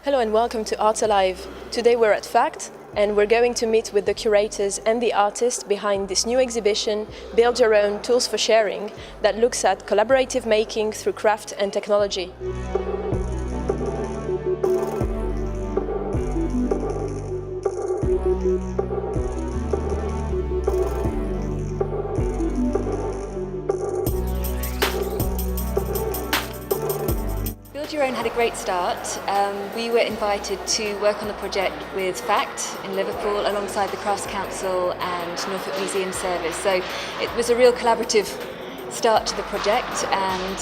Hello and welcome to Art Alive. Today we're at FACT and we're going to meet with the curators and the artists behind this new exhibition, Build Your Own Tools for Sharing, that looks at collaborative making through craft and technology. Build Your Own had a great start. We were invited to work on the project with FACT in Liverpool alongside the Crafts Council and Norfolk Museum Service. So it was a real collaborative start to the project, and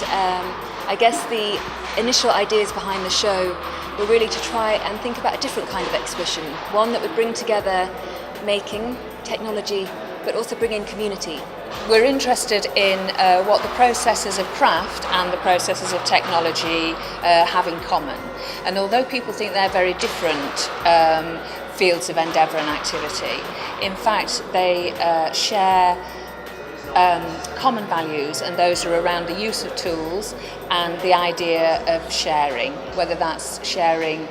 I guess the initial ideas behind the show were really to try and think about a different kind of exhibition, one that would bring together making, technology, but also bring in community. We're interested in what the processes of craft and the processes of technology have in common. And although people think they're very different fields of endeavour and activity, in fact they share common values, and those are around the use of tools and the idea of sharing, whether that's sharing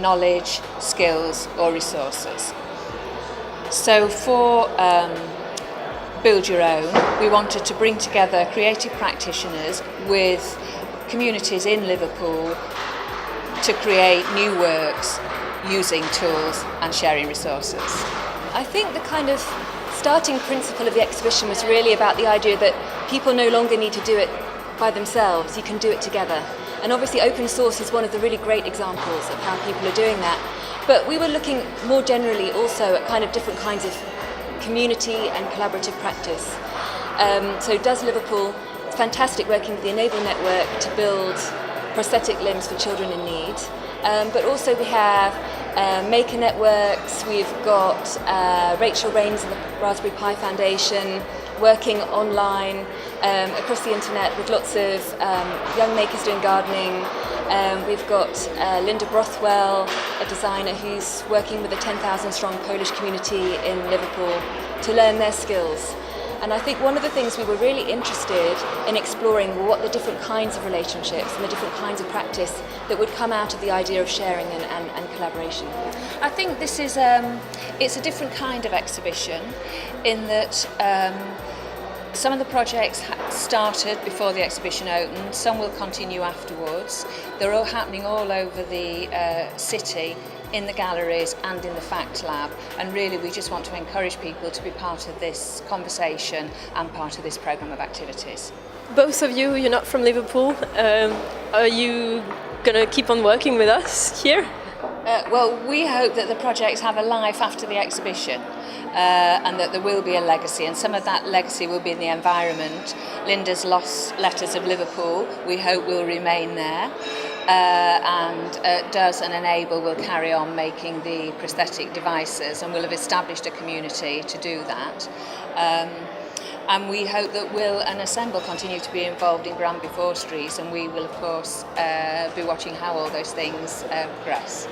knowledge, skills or resources. So for Build Your Own, we wanted to bring together creative practitioners with communities in Liverpool to create new works using tools and sharing resources. I think the kind of starting principle of the exhibition was really about the idea that people no longer need to do it by themselves, you can do it together. And obviously open source is one of the really great examples of how people are doing that. But we were looking more generally also at kind of different kinds of community and collaborative practice. So does Liverpool, it's fantastic working with the Enable Network to build prosthetic limbs for children in need. But also we have maker networks, we've got Rachel Raines and the Raspberry Pi Foundation working online across the internet with lots of young makers doing gardening. We've got Linda Brothwell, a designer who's working with a 10,000 strong Polish community in Liverpool to learn their skills. And I think one of the things we were really interested in exploring were what the different kinds of relationships and the different kinds of practice that would come out of the idea of sharing and collaboration. I think this is it's a different kind of exhibition in that some of the projects started before the exhibition opened, some will continue afterwards. They're all happening all over the city, in the galleries and in the FACT lab, and really we just want to encourage people to be part of this conversation and part of this programme of activities. Both of you, you're not from Liverpool. Are you going to keep on working with us here? Well, we hope that the projects have a life after the exhibition and that there will be a legacy, and some of that legacy will be in the environment. Linda's Lost Letters of Liverpool, we hope will remain there, and Does and Enable will carry on making the prosthetic devices, and we'll have established a community to do that. And we hope that Will and Assemble continue to be involved in Granby Forestries, and we will of course be watching how all those things progress.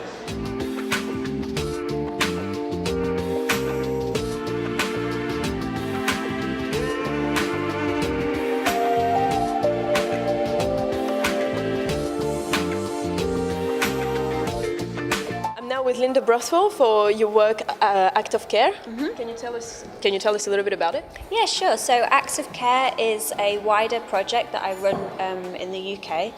With Linda Brothwell for your work Act of Care. Mm-hmm. Can you tell us a little bit about it? Yeah, sure. So Acts of Care is a wider project that I run in the UK.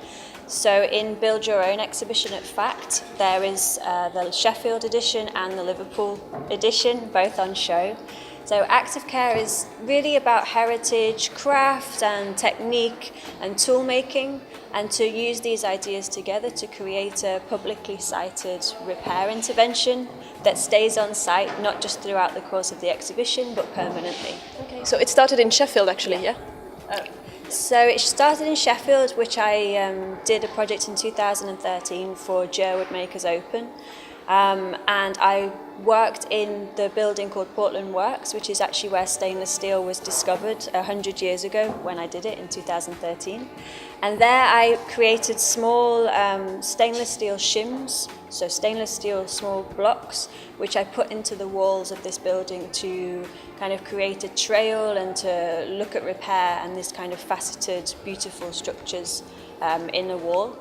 So in Build Your Own exhibition at FACT, there is the Sheffield edition and the Liverpool edition, both on show. So Acts of Care is really about heritage, craft and technique and tool making, and to use these ideas together to create a publicly cited repair intervention that stays on site, not just throughout the course of the exhibition, but permanently. Okay. So it started in Sheffield actually, yeah? So it started in Sheffield, which I did a project in 2013 for Jerwood Makers Open. And I worked in the building called Portland Works, which is actually where stainless steel was discovered 100 years ago when I did it in 2013. And there I created small stainless steel shims, so stainless steel small blocks, which I put into the walls of this building to kind of create a trail and to look at repair and this kind of faceted, beautiful structures in the wall.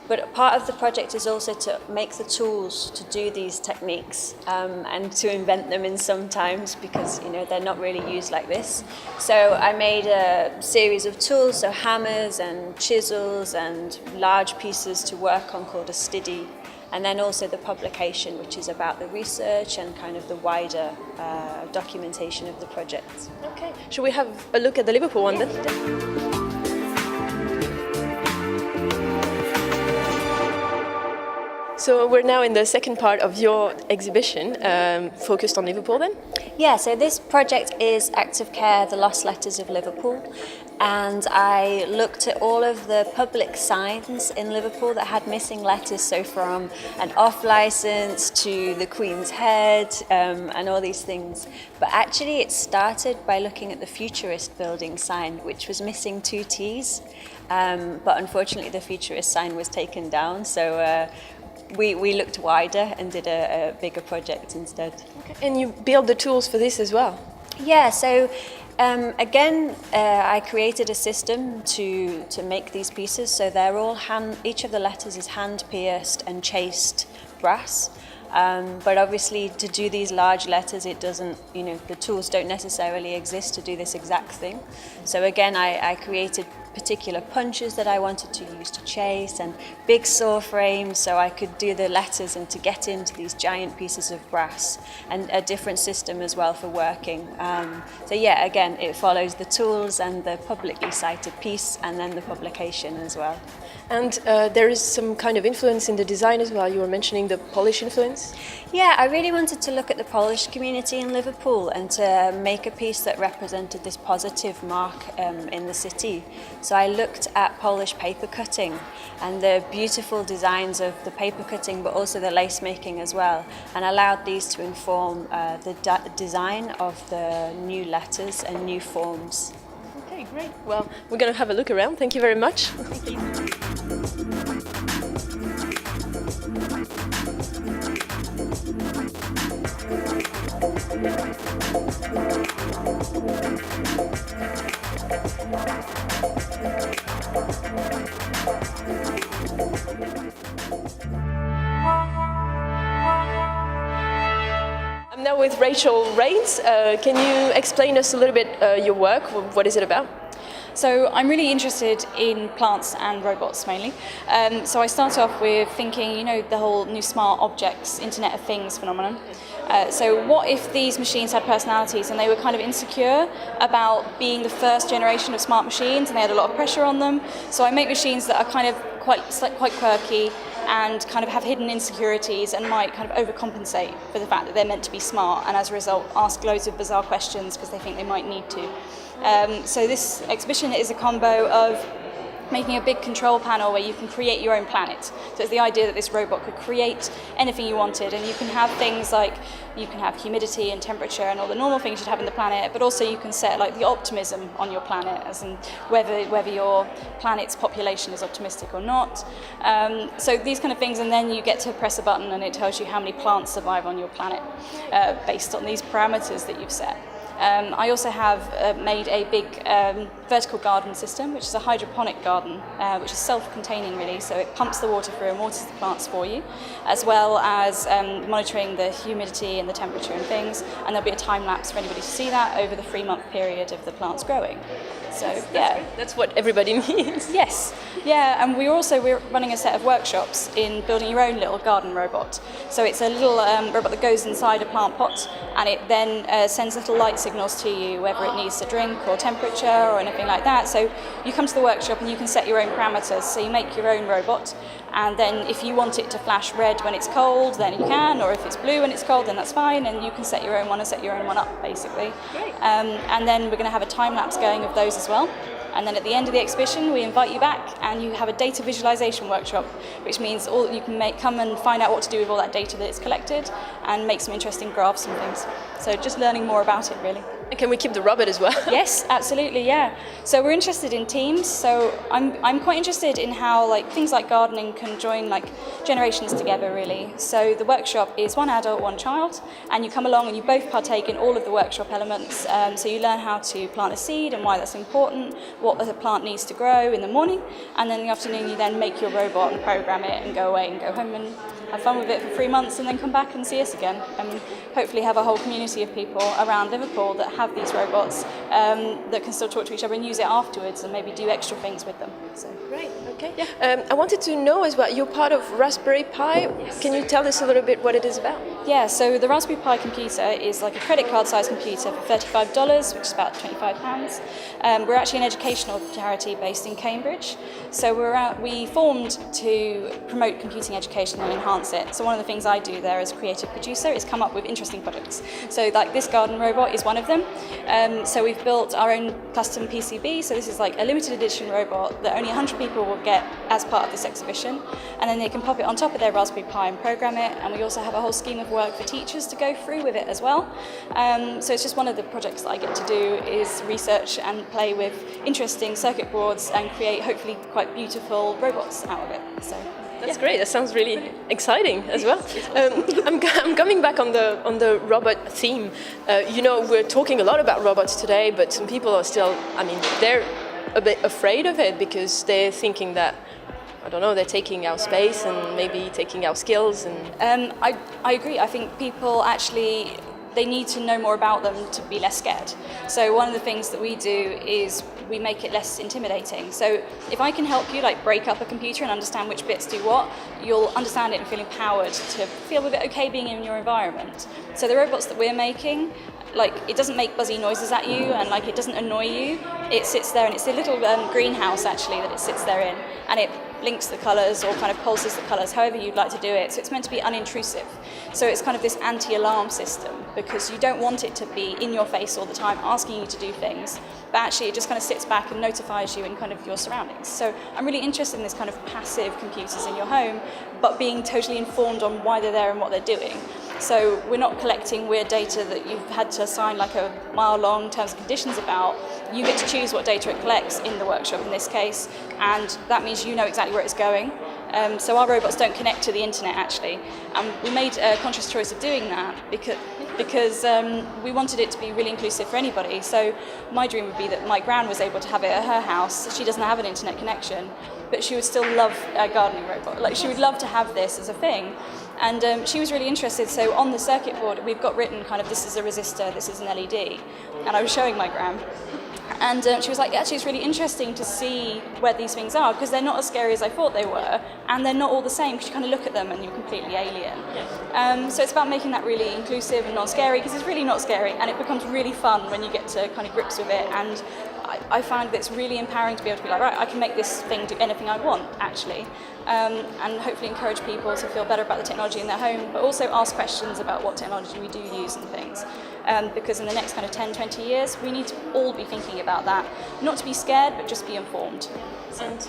But part of the project is also to make the tools to do these techniques and to invent them in sometimes because they're not really used like this. So I made a series of tools, so hammers and chisels and large pieces to work on called a stiddy. And then also the publication, which is about the research and kind of the wider documentation of the project. Okay, shall we have a look at the Liverpool one then? So we're now in the second part of your exhibition, focused on Liverpool then? Yeah, so this project is Active Care, the Lost Letters of Liverpool. And I looked at all of the public signs in Liverpool that had missing letters, so from an off licence to the Queen's Head and all these things. But actually it started by looking at the Futurist building sign, which was missing 2 T's. But unfortunately the Futurist sign was taken down, so we looked wider and did a bigger project instead. Okay. And you build the tools for this as well? Yeah, so again, I created a system to make these pieces. So they're all each of the letters is hand pierced and chased brass. But obviously to do these large letters, it doesn't, the tools don't necessarily exist to do this exact thing. So again, I created particular punches that I wanted to use to chase and big saw frames so I could do the letters and to get into these giant pieces of brass, and a different system as well for working. So yeah, again, it follows the tools and the publicly cited piece and then the publication as well. And there is some kind of influence in the design as well. You were mentioning the Polish influence? Yeah, I really wanted to look at the Polish community in Liverpool and to make a piece that represented this positive mark in the city. So I looked at Polish paper cutting and the beautiful designs of the paper cutting, but also the lace making as well, and allowed these to inform the design of the new letters and new forms. Okay, great. Well, we're going to have a look around. Thank you very much. Thank you. I'm now with Rachel Rains. Can you explain us a little bit your work? What is it about? So I'm really interested in plants and robots mainly. So I started off with thinking, the whole new smart objects, Internet of Things phenomenon. So what if these machines had personalities and they were kind of insecure about being the first generation of smart machines and they had a lot of pressure on them? So I make machines that are kind of quite quirky and kind of have hidden insecurities and might kind of overcompensate for the fact that they're meant to be smart, and as a result ask loads of bizarre questions because they think they might need to. So this exhibition is a combo of making a big control panel where you can create your own planet. So it's the idea that this robot could create anything you wanted, and you can have things like, you can have humidity and temperature and all the normal things you'd have in the planet, but also you can set like the optimism on your planet, as in whether your planet's population is optimistic or not. So these kind of things, and then you get to press a button and it tells you how many plants survive on your planet based on these parameters that you've set. I also have made a big vertical garden system, which is a hydroponic garden, which is self-containing really, so it pumps the water through and waters the plants for you, as well as monitoring the humidity and the temperature and things, and there'll be a time lapse for anybody to see that over the 3-month period of the plants growing. So yeah, that's what everybody needs. Yes, yeah, and we're running a set of workshops in building your own little garden robot. So it's a little robot that goes inside a plant pot, and it then sends little light signals to you whether it needs to drink or temperature or anything like that. So you come to the workshop and you can set your own parameters. So you make your own robot, and then if you want it to flash red when it's cold, then you can, or if it's blue when it's cold, then that's fine, and you can set your own one and set your own one up basically. Great. And then we're going to have a time lapse going of those as well. And then at the end of the exhibition, we invite you back and you have a data visualization workshop, which means you can come and find out what to do with all that data that is collected and make some interesting graphs and things. So just learning more about it really. And can we keep the robot as well? Yes, absolutely, yeah. So we're interested in teams. So I'm quite interested in how like things like gardening can join like generations together really. So the workshop is one adult, one child, and you come along and you both partake in all of the workshop elements. So you learn how to plant a seed and why that's important, what the plant needs to grow in the morning, and then in the afternoon you then make your robot and program it and go away and go home and have fun with it for 3 months and then come back and see us again, and hopefully have a whole community of people around Liverpool that have these robots that can still talk to each other and use it afterwards and maybe do extra things with them. So. Great, okay. Yeah. I wanted to know as well, you're part of Raspberry Pi. Yes. Can you tell us a little bit what it is about? Yeah, so the Raspberry Pi computer is like a credit card sized computer for $35, which is about £25. We're actually an educational charity based in Cambridge. So we formed to promote computing education and enhance it. So one of the things I do there as a creative producer is come up with interesting projects. So like this garden robot is one of them. So we've built our own custom PCB. So this is like a limited edition robot that only 100 people will get as part of this exhibition. And then they can pop it on top of their Raspberry Pi and program it. And we also have a whole scheme of work for teachers to go through with it as well. So it's just one of the projects that I get to do is research and play with interesting circuit boards and create hopefully quite beautiful robots out of it. So. That's great. That sounds really exciting as well. I'm coming back on the robot theme. We're talking a lot about robots today, but some people are still, they're a bit afraid of it because they're thinking that, I don't know, they're taking our space and maybe taking our skills. And I agree. I think people actually, they need to know more about them to be less scared. So one of the things that we do is we make it less intimidating. So if I can help you like break up a computer and understand which bits do what, you'll understand it and feel empowered to feel a bit okay being in your environment. So the robots that we're making, like it doesn't make buzzy noises at you and like it doesn't annoy you. It sits there and it's a little greenhouse actually that it sits there in, and it blinks the colours or kind of pulses the colours however you'd like to do it. So it's meant to be unintrusive. So it's kind of this anti-alarm system because you don't want it to be in your face all the time asking you to do things, but actually it just kind of sits back and notifies you in kind of your surroundings. So I'm really interested in this kind of passive computers in your home, but being totally informed on why they're there and what they're doing. So we're not collecting weird data that you've had to sign like a mile-long terms and conditions about. You get to choose what data it collects in the workshop in this case, and that means you know exactly where it's going. So our robots don't connect to the internet actually. We made a conscious choice of doing that because we wanted it to be really inclusive for anybody. So my dream would be that my gran was able to have it at her house. She doesn't have an internet connection, but she would still love a gardening robot. Like she would love to have this as a thing. And she was really interested, so on the circuit board we've got written kind of this is a resistor, this is an LED, and I was showing my gran. And she was like, actually it's really interesting to see where these things are because they're not as scary as I thought they were, and they're not all the same because you kind of look at them and you're completely alien. So it's about making that really inclusive and not scary because it's really not scary, and it becomes really fun when you get to kind of grips with it. And I find that it's really empowering to be able to be like, right, I can make this thing do anything I want, actually, and hopefully encourage people to feel better about the technology in their home, but also ask questions about what technology we do use and things. Because in the next kind of 10, 20 years, we need to all be thinking about that, not to be scared, but just be informed. And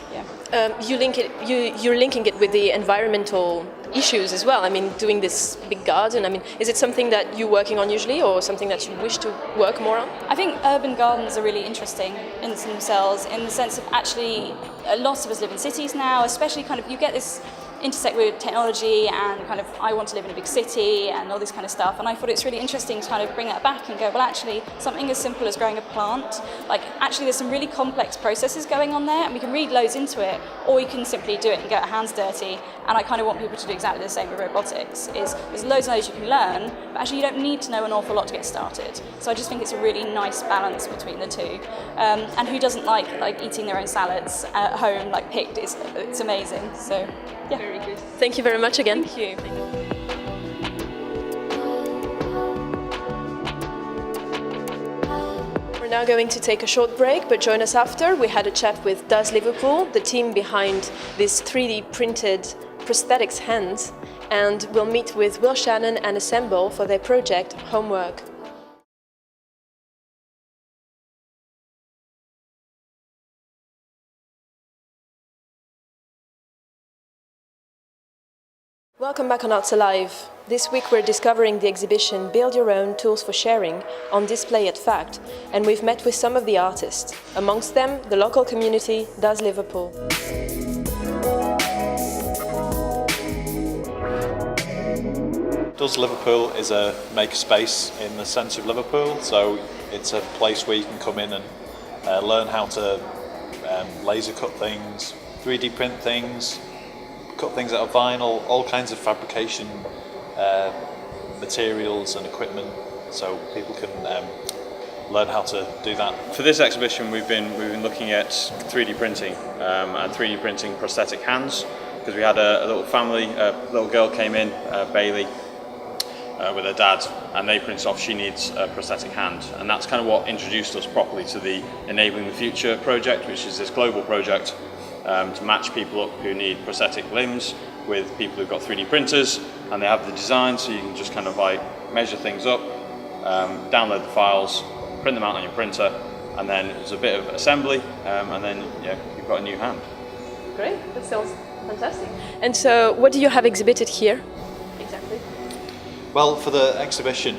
you're linking it with the environmental issues as well. I mean, doing this big garden, is it something that you're working on usually or something that you wish to work more on? I think urban gardens are really interesting in themselves, in the sense of actually a lot of us live in cities now, especially kind of you get this intersect with technology and kind of I want to live in a big city and all this kind of stuff, and I thought it's really interesting to kind of bring that back and go, well actually something as simple as growing a plant, like actually there's some really complex processes going on there and we can read loads into it, or we can simply do it and get our hands dirty. And I kind of want people to do exactly the same with robotics, is there's loads of those you can learn, but actually you don't need to know an awful lot to get started. So I just think it's a really nice balance between the two. And who doesn't like eating their own salads at home, like picked, it's amazing. So yeah. Very good. Thank you very much again. Thank you. We're now going to take a short break, but join us after. We had a chat with Does Liverpool, the team behind this 3D printed prosthetics hands, and we'll meet with Will Shannon and Assemble for their project Homework. Welcome back on Arts Alive. This week we're discovering the exhibition Build Your Own Tools for Sharing on display at FACT, and we've met with some of the artists. Amongst them, the local community Does Liverpool. Does Liverpool is a makerspace in the centre of Liverpool, so it's a place where you can come in and learn how to laser cut things, 3D print things, cut things out of vinyl, all kinds of fabrication materials and equipment, so people can learn how to do that. For this exhibition, we've been looking at 3D printing and 3D printing prosthetic hands, because we had a little family, a little girl came in, Bailey, with her dad, and they printed off she needs a prosthetic hand, and that's kind of what introduced us properly to the Enabling the Future project, which is this global project to match people up who need prosthetic limbs with people who've got 3D printers, and they have the design, so you can just kind of like measure things up, download the files, print them out on your printer, and then it's a bit of assembly, and then you've got a new hand. Great, that sounds fantastic. And so, what do you have exhibited here? Exactly. Well, for the exhibition,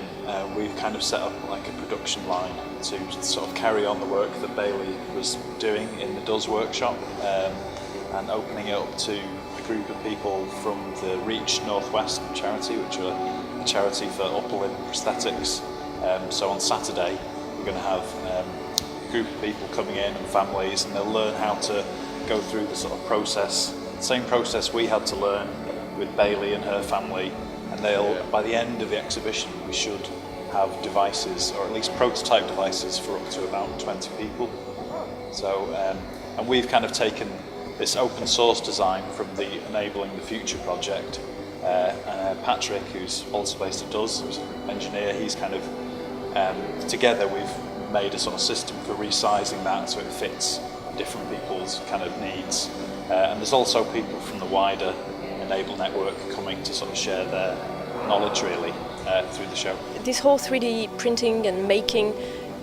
we've kind of set up like a production line to sort of carry on the work that Bailey was doing in the Does workshop, and opening it up to a group of people from the Reach Northwest charity, which are a charity for upper limb prosthetics. So on Saturday, we're going to have a group of people coming in and families, and they'll learn how to go through the sort of process, same process we had to learn with Bailey and her family. And by the end of the exhibition, we should have devices, or at least prototype devices, for up to about 20 people. So, and we've kind of taken this open source design from the Enabling the Future project. Patrick, who's also based at Does, who's an engineer, he's kind of, together we've made a sort of system for resizing that so it fits different people's kind of needs. And there's also people from the wider Enable network coming to sort of share their knowledge really through the show. This whole 3D printing and making,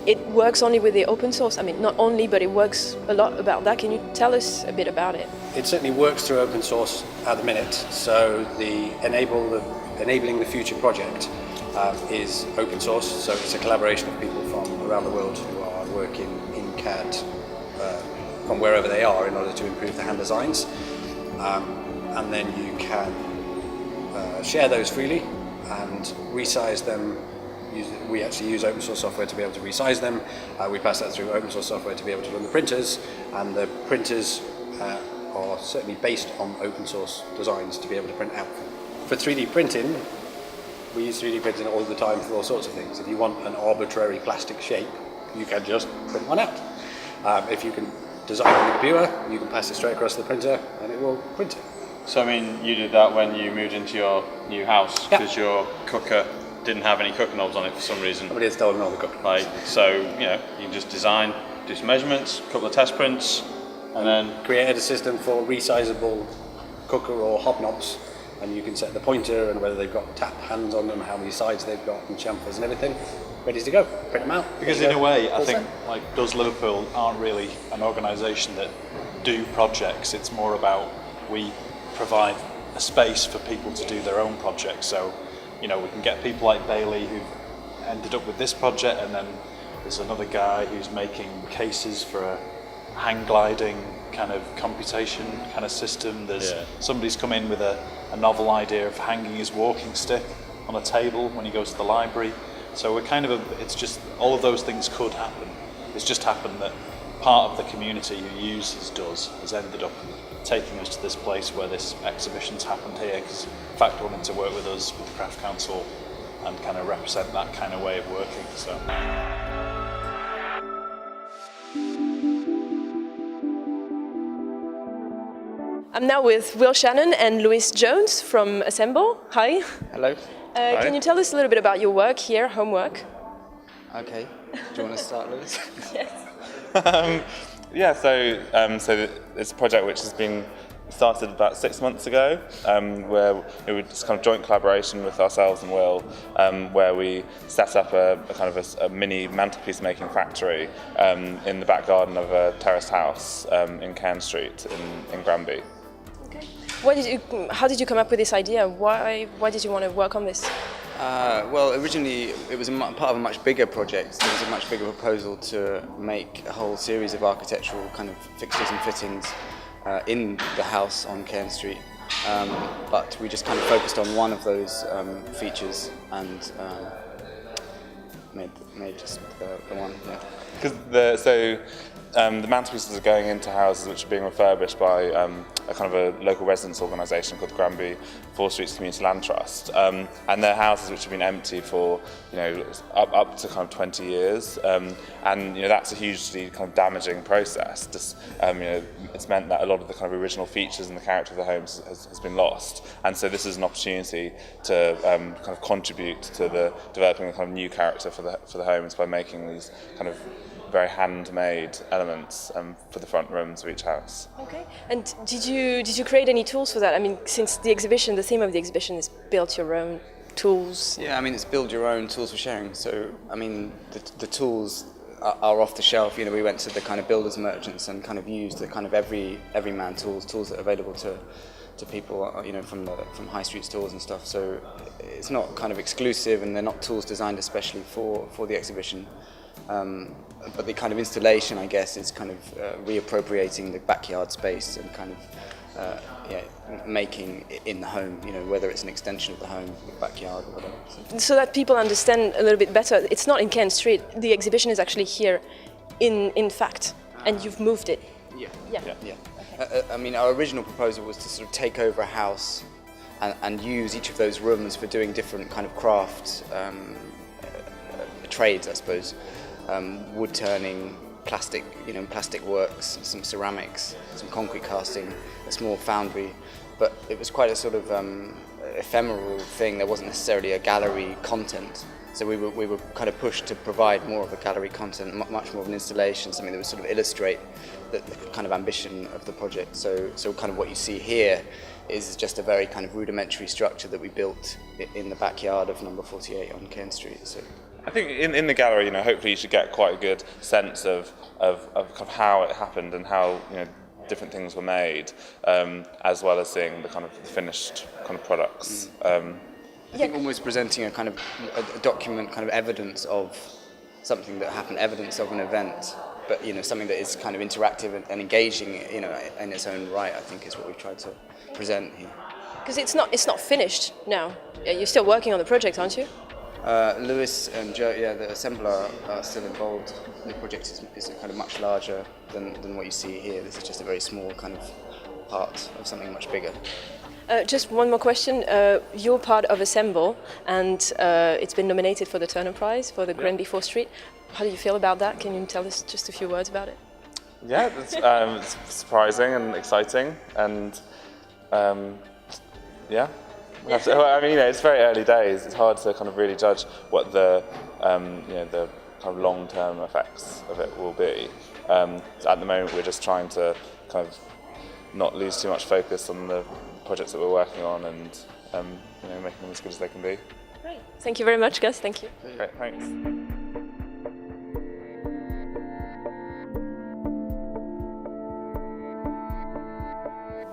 it works only with the open source? I mean, not only, but it works a lot about that. Can you tell us a bit about it? It certainly works through open source at the minute. So the Enabling the Future project is open source. So it's a collaboration of people from around the world who are working in CAD from wherever they are in order to improve the hand designs. And then you can share those freely and resize them. We actually use open source software to be able to resize them. We pass that through open source software to be able to run the printers, and the printers are certainly based on open source designs to be able to print out. For 3D printing, we use 3D printing all the time for all sorts of things. If you want an arbitrary plastic shape, you can just print one out. If you can design on the computer, you can pass it straight across the printer and it will print it. So I mean, you did that when you moved into your new house, because your cooker didn't have any cooker knobs on it for some reason. Somebody had stolen all the cooker knobs. So you can just design, do some measurements, a couple of test prints, and then created a system for resizable cooker or hobnobs, and you can set the pointer and whether they've got tap hands on them, how many sides they've got, and chamfers and everything, ready to go. Print them out. Because in a way, I think like Does Liverpool aren't really an organisation that do projects. It's more about we provide a space for people to do their own projects. So, we can get people like Bailey who've ended up with this project, and then there's another guy who's making cases for a hang gliding kind of computation kind of system. There's somebody's come in with a novel idea of hanging his walking stick on a table when he goes to the library. So we're kind of it's just all of those things could happen. It's just happened that part of the community who uses Does has ended up taking us to this place where this exhibition's happened here, because in fact wanted to work with us, with the Craft Council, and kind of represent that kind of way of working. So. I'm now with Will Shannon and Louis Jones from Assemble. Hi. Hello. Hi. Can you tell us a little bit about your work here, homework? Okay. Do you want to start, Louis? Yes. So it's a project which has been started about 6 months ago, where it was just kind of joint collaboration with ourselves and Will, where we set up a kind of a mini mantelpiece making factory in the back garden of a terraced house in Cairn Street in Granby. Okay. How did you come up with this idea? Why did you want to work on this? Well, originally it was part of a much bigger project. There was a much bigger proposal to make a whole series of architectural kind of fixtures and fittings in the house on Cairn Street. But we just kind of focused on one of those features and made just the one. Yeah. Because the mantelpieces are going into houses which are being refurbished by a kind of a local residents organisation called the Granby 4 Streets Community Land Trust, and they're houses which have been empty for up to kind of 20 years, and that's a hugely kind of damaging process. Just it's meant that a lot of the kind of original features and the character of the homes has been lost, and so this is an opportunity to kind of contribute to the developing a kind of new character for the homes by making these kind of very handmade elements for the front rooms of each house. Okay. And did you create any tools for that? I mean, since the theme of the exhibition is build your own tools. Yeah, I mean, it's build your own tools for sharing. So, I mean, the tools are off the shelf. We went to the kind of builders merchants and kind of used the kind of everyman tools that are available to people, from high street stores and stuff. So it's not kind of exclusive, and they're not tools designed especially for the exhibition. But the kind of installation, I guess, is kind of reappropriating the backyard space and kind of making it in the home, whether it's an extension of the home, the backyard or whatever. So that people understand a little bit better, it's not in Cairn Street, the exhibition is actually here in fact, and you've moved it. Yeah. Okay. I mean, our original proposal was to sort of take over a house and use each of those rooms for doing different kind of craft trades, I suppose. Wood turning, plastic works, some ceramics, some concrete casting, a small foundry. But it was quite a sort of ephemeral thing. There wasn't necessarily a gallery content. So we were kind of pushed to provide more of a gallery content, much more of an installation, something that would sort of illustrate the kind of ambition of the project. So kind of what you see here is just a very kind of rudimentary structure that we built in the backyard of number 48 on Cairn Street. So I think in the gallery, hopefully you should get quite a good sense of kind of how it happened and how different things were made, as well as seeing the kind of finished kind of products. I think almost presenting a kind of a document, kind of evidence of something that happened, evidence of an event, but something that is kind of interactive and engaging, in its own right. I think is what we've tried to present here. Because it's not finished now. You're still working on the project, aren't you? Lewis and Joe, the assembler, are still involved. The project is kind of much larger than what you see here. This is just a very small kind of part of something much bigger. Just one more question. You're part of Assemble, and it's been nominated for the Turner Prize for the Granby 4 Street. How do you feel about that? Can you tell us just a few words about it? Yeah, it's surprising and exciting, and yeah. I mean, it's very early days. It's hard to kind of really judge what the the kind of long-term effects of it will be. At the moment, we're just trying to kind of not lose too much focus on the projects that we're working on and making them as good as they can be. Great. Thank you very much, Gus. Thank you. Great. Thanks.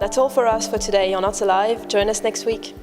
That's all for us for today on Art Alive. Join us next week.